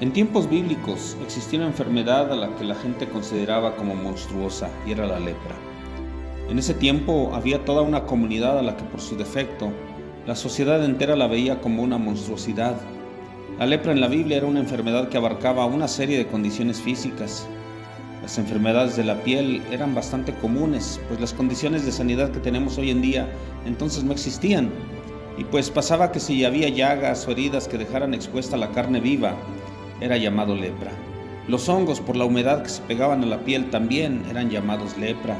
En tiempos bíblicos existía una enfermedad a la que la gente consideraba como monstruosa, y era la lepra. En ese tiempo había toda una comunidad a la que por su defecto la sociedad entera la veía como una monstruosidad. La lepra en la Biblia era una enfermedad que abarcaba una serie de condiciones físicas. Las enfermedades de la piel eran bastante comunes, pues las condiciones de sanidad que tenemos hoy en día entonces no existían. Y pues pasaba que si había llagas o heridas que dejaran expuesta la carne viva, era llamado lepra. Los hongos, por la humedad que se pegaban a la piel, también eran llamados lepra.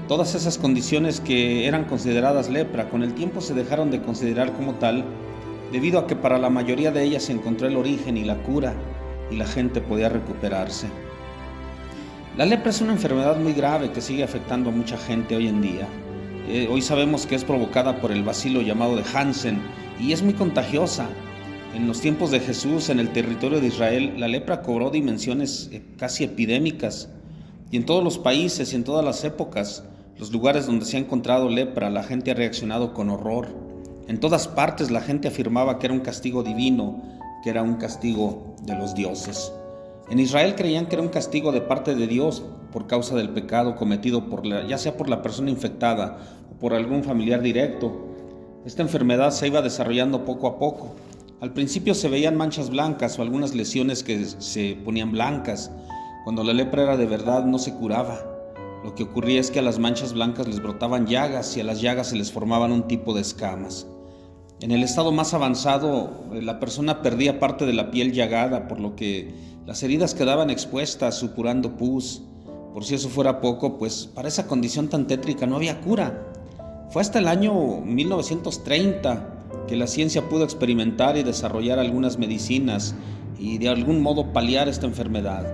Todas esas condiciones que eran consideradas lepra, con el tiempo se dejaron de considerar como tal, debido a que para la mayoría de ellas se encontró el origen y la cura, y la gente podía recuperarse. La lepra es una enfermedad muy grave que sigue afectando a mucha gente hoy en día. Hoy sabemos que es provocada por el bacilo llamado de Hansen y es muy contagiosa. En los tiempos de Jesús, en el territorio de Israel, la lepra cobró dimensiones casi epidémicas. Y en todos los países y en todas las épocas, los lugares donde se ha encontrado lepra, la gente ha reaccionado con horror. En todas partes la gente afirmaba que era un castigo divino, que era un castigo de los dioses. En Israel creían que era un castigo de parte de Dios por causa del pecado cometido ya sea por la persona infectada o por algún familiar directo. Esta enfermedad se iba desarrollando poco a poco. Al principio se veían manchas blancas o algunas lesiones que se ponían blancas. Cuando la lepra era de verdad, no se curaba. Lo que ocurría es que a las manchas blancas les brotaban llagas y a las llagas se les formaban un tipo de escamas. En el estado más avanzado, la persona perdía parte de la piel llagada, por lo que las heridas quedaban expuestas, supurando pus. Por si eso fuera poco, pues para esa condición tan tétrica no había cura. Fue hasta el año 1930 que la ciencia pudo experimentar y desarrollar algunas medicinas y de algún modo paliar esta enfermedad.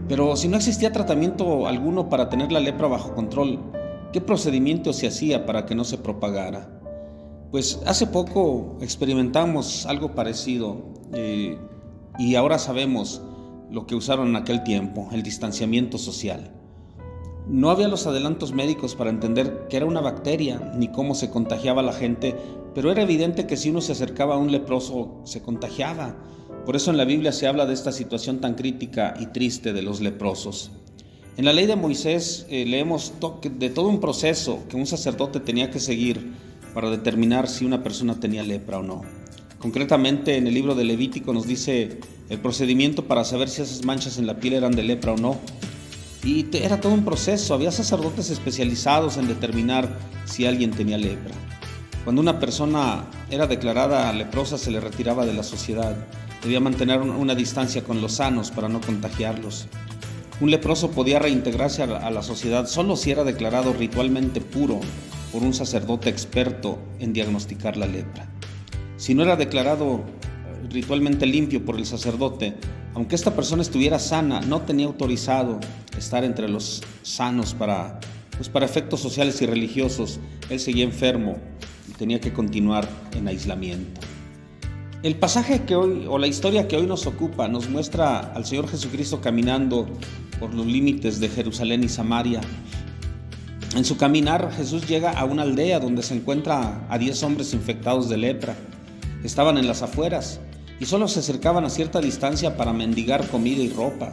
Pero si no existía tratamiento alguno para tener la lepra bajo control, ¿qué procedimiento se hacía para que no se propagara? Pues hace poco experimentamos algo parecido y ahora sabemos lo que usaron en aquel tiempo, el distanciamiento social. No había los adelantos médicos para entender qué era una bacteria ni cómo se contagiaba la gente, pero era evidente que si uno se acercaba a un leproso se contagiaba. Por eso en la Biblia se habla de esta situación tan crítica y triste de los leprosos. En la ley de Moisés leemos de todo un proceso que un sacerdote tenía que seguir para determinar si una persona tenía lepra o no. Concretamente, en el libro de Levítico nos dice el procedimiento para saber si esas manchas en la piel eran de lepra o no. Y era todo un proceso, había sacerdotes especializados en determinar si alguien tenía lepra. Cuando una persona era declarada leprosa, se le retiraba de la sociedad. Debía mantener una distancia con los sanos para no contagiarlos. Un leproso podía reintegrarse a la sociedad solo si era declarado ritualmente puro por un sacerdote experto en diagnosticar la lepra. Si no era declarado ritualmente limpio por el sacerdote, aunque esta persona estuviera sana, no tenía autorizado estar entre los sanos para efectos sociales y religiosos. Él seguía enfermo y tenía que continuar en aislamiento. El pasaje la historia que hoy nos ocupa nos muestra al Señor Jesucristo caminando por los límites de Jerusalén y Samaria. En su caminar, Jesús llega a una aldea donde se encuentra a 10 hombres infectados de lepra. Estaban en las afueras y solo se acercaban a cierta distancia para mendigar comida y ropa,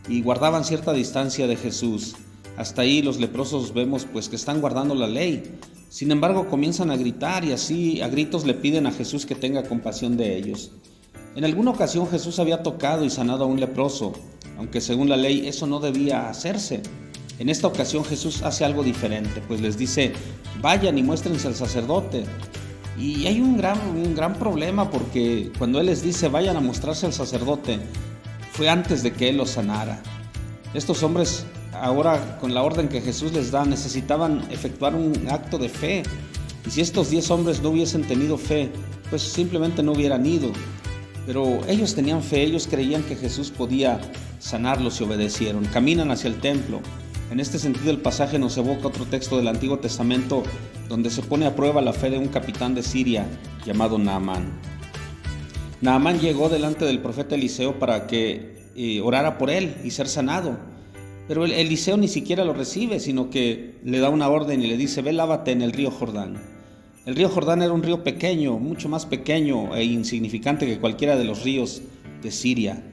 y guardaban cierta distancia de Jesús. Hasta ahí los leprosos vemos que están guardando la ley. Sin embargo, comienzan a gritar y así a gritos le piden a Jesús que tenga compasión de ellos. En alguna ocasión Jesús había tocado y sanado a un leproso, aunque según la ley eso no debía hacerse. En esta ocasión Jesús hace algo diferente, pues les dice: vayan y muéstrense al sacerdote. Y hay un gran problema, porque cuando Él les dice vayan a mostrarse al sacerdote, fue antes de que Él los sanara. Estos hombres, ahora con la orden que Jesús les da, necesitaban efectuar un acto de fe. Y si estos 10 hombres no hubiesen tenido fe, pues simplemente no hubieran ido. Pero ellos tenían fe, ellos creían que Jesús podía sanarlos y obedecieron. Caminan hacia el templo. En este sentido, el pasaje nos evoca otro texto del Antiguo Testamento donde se pone a prueba la fe de un capitán de Siria llamado Naamán. Naamán llegó delante del profeta Eliseo para que orara por él y ser sanado. Pero Eliseo ni siquiera lo recibe, sino que le da una orden y le dice: ve, lávate en el río Jordán. El río Jordán era un río pequeño, mucho más pequeño e insignificante que cualquiera de los ríos de Siria.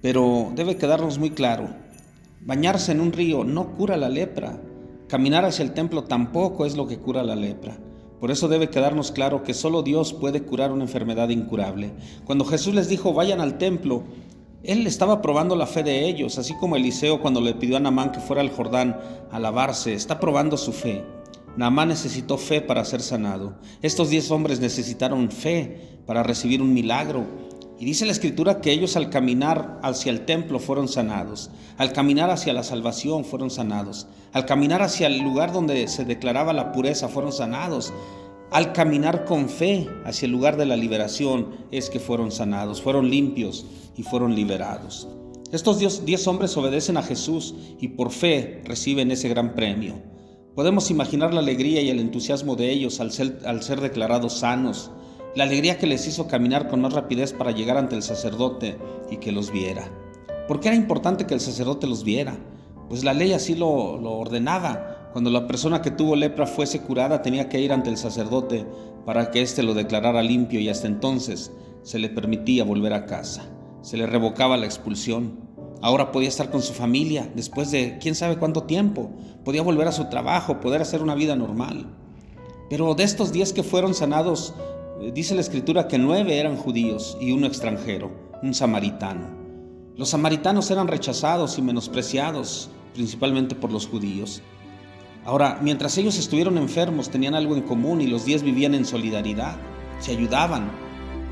Pero debe quedarnos muy claro, bañarse en un río no cura la lepra, caminar hacia el templo tampoco es lo que cura la lepra. Por eso debe quedarnos claro que solo Dios puede curar una enfermedad incurable. Cuando Jesús les dijo, vayan al templo, Él estaba probando la fe de ellos, así como Eliseo cuando le pidió a Naamán que fuera al Jordán a lavarse, está probando su fe. Naamán necesitó fe para ser sanado. Estos 10 hombres necesitaron fe para recibir un milagro. Y dice la Escritura que ellos al caminar hacia el templo fueron sanados, al caminar hacia la salvación fueron sanados, al caminar hacia el lugar donde se declaraba la pureza fueron sanados, al caminar con fe hacia el lugar de la liberación es que fueron sanados, fueron limpios y fueron liberados. Estos 10 hombres obedecen a Jesús y por fe reciben ese gran premio. Podemos imaginar la alegría y el entusiasmo de ellos al ser declarados sanos, la alegría que les hizo caminar con más rapidez para llegar ante el sacerdote y que los viera. ¿Por qué era importante que el sacerdote los viera? Pues la ley así lo ordenaba. Cuando la persona que tuvo lepra fuese curada, tenía que ir ante el sacerdote para que éste lo declarara limpio y hasta entonces se le permitía volver a casa. Se le revocaba la expulsión. Ahora podía estar con su familia después de quién sabe cuánto tiempo. Podía volver a su trabajo, poder hacer una vida normal. Pero de estos 10 que fueron sanados, dice la Escritura que 9 eran judíos y 1 extranjero, un samaritano. Los samaritanos eran rechazados y menospreciados, principalmente por los judíos. Ahora, mientras ellos estuvieron enfermos, tenían algo en común y los 10 vivían en solidaridad, se ayudaban.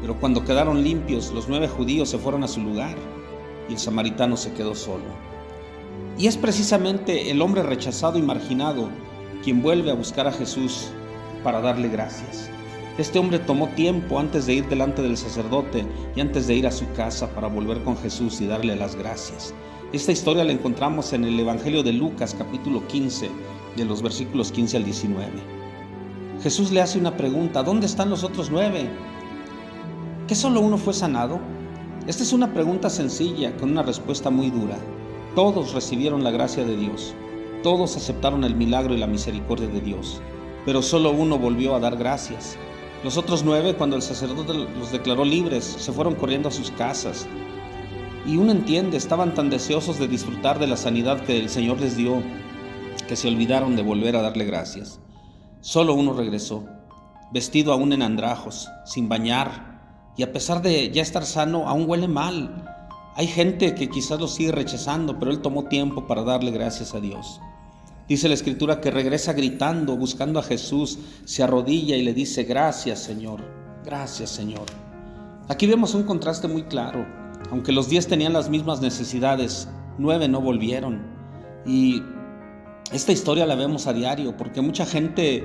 Pero cuando quedaron limpios, los 9 judíos se fueron a su lugar y el samaritano se quedó solo. Y es precisamente el hombre rechazado y marginado quien vuelve a buscar a Jesús para darle gracias. Este hombre tomó tiempo antes de ir delante del sacerdote y antes de ir a su casa para volver con Jesús y darle las gracias. Esta historia la encontramos en el Evangelio de Lucas, capítulo 15, de los versículos 15 al 19. Jesús le hace una pregunta: ¿dónde están los otros 9? ¿Qué solo uno fue sanado? Esta es una pregunta sencilla con una respuesta muy dura. Todos recibieron la gracia de Dios. Todos aceptaron el milagro y la misericordia de Dios. Pero solo uno volvió a dar gracias. Los otros 9, cuando el sacerdote los declaró libres, se fueron corriendo a sus casas. Y uno entiende, estaban tan deseosos de disfrutar de la sanidad que el Señor les dio, que se olvidaron de volver a darle gracias. Solo uno regresó, vestido aún en andrajos, sin bañar, y a pesar de ya estar sano, aún huele mal. Hay gente que quizás lo sigue rechazando, pero él tomó tiempo para darle gracias a Dios. Dice la Escritura que regresa gritando, buscando a Jesús, se arrodilla y le dice: gracias, Señor, gracias, Señor. Aquí vemos un contraste muy claro. Aunque los 10 tenían las mismas necesidades, 9 no volvieron. Y esta historia la vemos a diario, porque mucha gente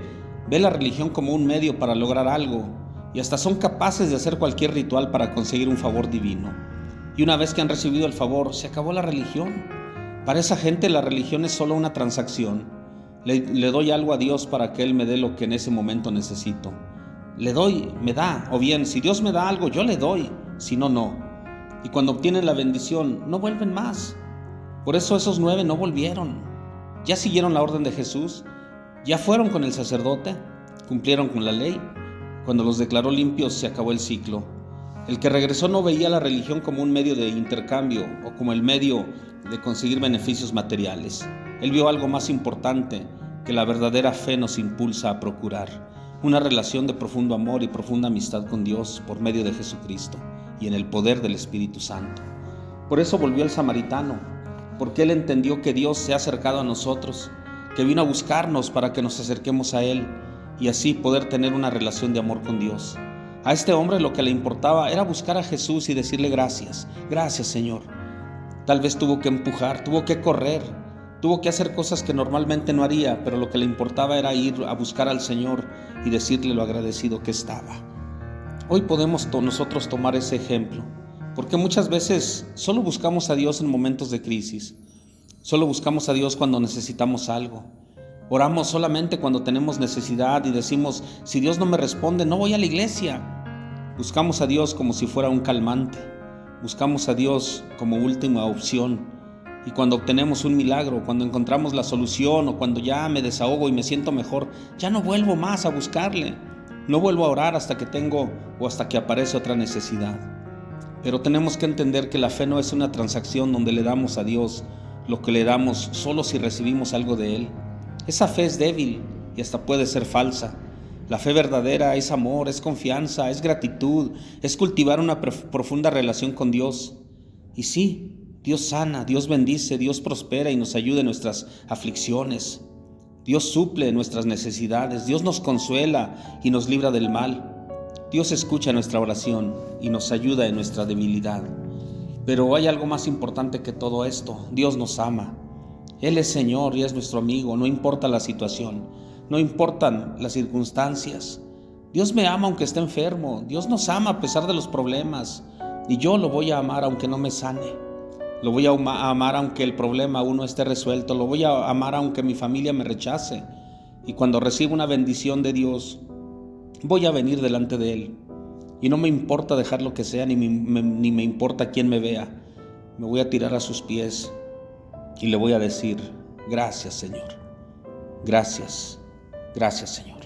ve la religión como un medio para lograr algo, y hasta son capaces de hacer cualquier ritual para conseguir un favor divino. Y una vez que han recibido el favor, se acabó la religión. Para esa gente la religión es solo una transacción. Le doy algo a Dios para que Él me dé lo que en ese momento necesito. Le doy, me da, o bien si Dios me da algo, yo le doy, si no, no. Y cuando obtienen la bendición, no vuelven más. Por eso esos 9 no volvieron. Ya siguieron la orden de Jesús, ya fueron con el sacerdote, cumplieron con la ley. Cuando los declaró limpios, se acabó el ciclo. El que regresó no veía la religión como un medio de intercambio o como el medio de conseguir beneficios materiales. Él vio algo más importante que la verdadera fe nos impulsa a procurar: una relación de profundo amor y profunda amistad con Dios por medio de Jesucristo y en el poder del Espíritu Santo. Por eso volvió el samaritano, porque él entendió que Dios se ha acercado a nosotros, que vino a buscarnos para que nos acerquemos a Él y así poder tener una relación de amor con Dios. A este hombre lo que le importaba era buscar a Jesús y decirle gracias, gracias, Señor. Tal vez tuvo que empujar, tuvo que correr, tuvo que hacer cosas que normalmente no haría, pero lo que le importaba era ir a buscar al Señor y decirle lo agradecido que estaba. Hoy podemos nosotros tomar ese ejemplo, porque muchas veces solo buscamos a Dios en momentos de crisis, solo buscamos a Dios cuando necesitamos algo. Oramos solamente cuando tenemos necesidad y decimos: si Dios no me responde, no voy a la iglesia. Buscamos a Dios como si fuera un calmante. Buscamos a Dios como última opción. Y cuando obtenemos un milagro, cuando encontramos la solución o cuando ya me desahogo y me siento mejor, ya no vuelvo más a buscarle. No vuelvo a orar hasta que tengo o hasta que aparece otra necesidad. Pero tenemos que entender que la fe no es una transacción donde le damos a Dios lo que le damos solo si recibimos algo de Él. Esa fe es débil y hasta puede ser falsa. La fe verdadera es amor, es confianza, es gratitud, es cultivar una profunda relación con Dios. Y sí, Dios sana, Dios bendice, Dios prospera y nos ayuda en nuestras aflicciones. Dios suple nuestras necesidades, Dios nos consuela y nos libra del mal. Dios escucha nuestra oración y nos ayuda en nuestra debilidad. Pero hay algo más importante que todo esto: Dios nos ama. Él es Señor y es nuestro amigo, no importa la situación, no importan las circunstancias. Dios me ama aunque esté enfermo, Dios nos ama a pesar de los problemas, y yo lo voy a amar aunque no me sane. Lo voy a amar aunque el problema aún no esté resuelto, lo voy a amar aunque mi familia me rechace. Y cuando reciba una bendición de Dios, voy a venir delante de Él. Y no me importa dejar lo que sea, ni me importa quién me vea. Me voy a tirar a sus pies y le voy a decir: gracias, Señor. Gracias, gracias, Señor.